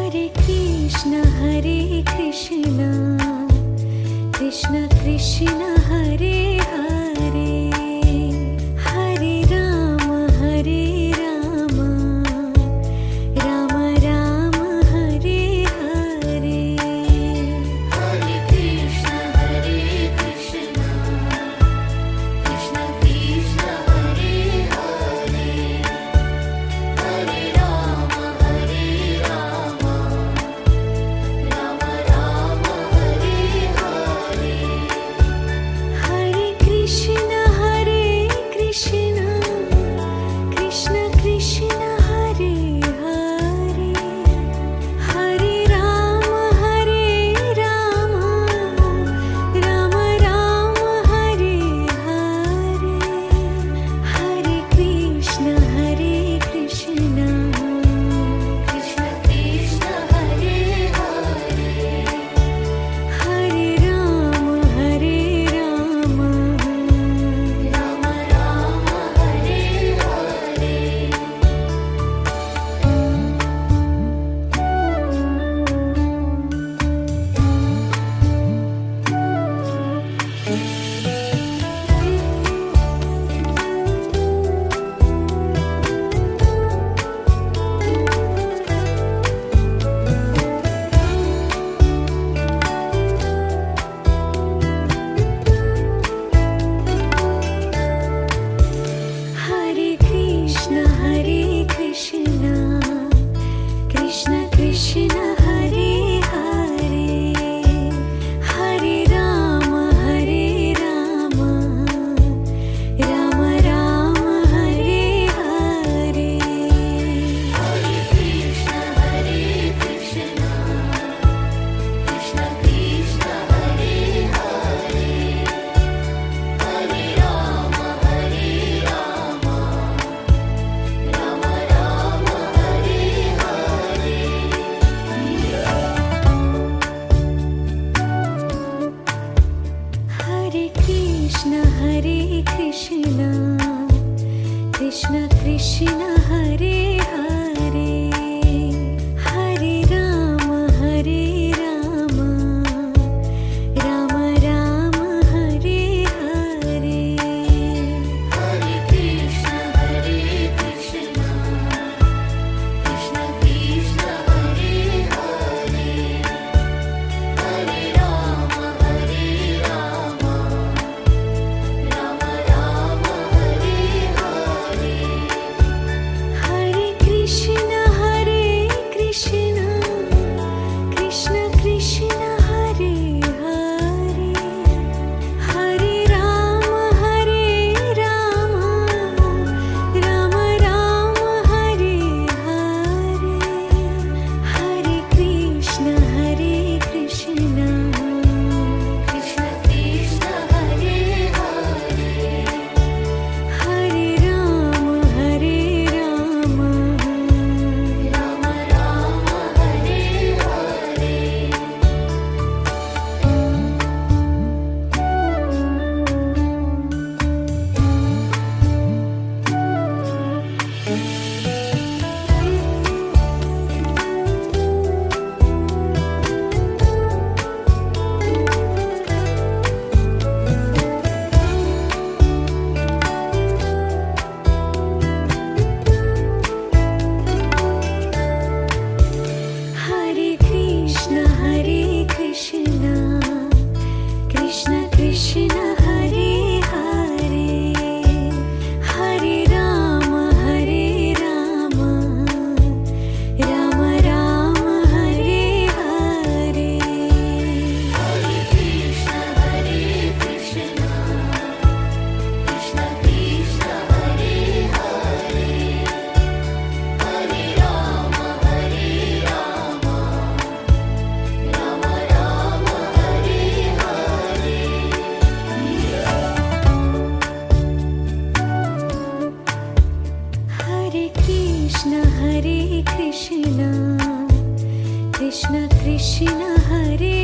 Hare Krishna Krishna Krishna Hare Hare Hare Ram Ram Ram Hare Hare Hare Krishna Krishna Krishna Hare Hare Hare Ram Ram Ram Hare Hare Hare Krishna Krishna Krishna Hare Hare Hare Ram Ram Ram Hare Hare Hare Krishna Krishna Krishna Hare Hare Hare Ram Ram Ram Hare Hare Hare Krishna Krishna Krishna Hare Hare Hare Ram Ram Ram Hare Hare Hare Krishna Krishna Krishna Hare Hare Hare Ram Ram Hare Hare Hare Krishna Krishna Krishna Hare Hare Hare Ram Ram Ram Hare Hare Hare Krishna Krishna Krishna Hare Hare Hare Ram Ram Hare Hare Hare Krishna Krishna Krishna Hare Hare Hare Ram Ram Ram Hare Hare Hare Krishna Krishna Krishna Hare Hare Hare Ram Ram Ram Hare Hare Hare Krishna Krishna Krishna Hare Hare Hare Ram Ram Ram Hare Hare Hare Krishna Krishna Krishna Hare Hare Hare Ram Ram Hare Hare Hare Krishna Krishna Krishna Hare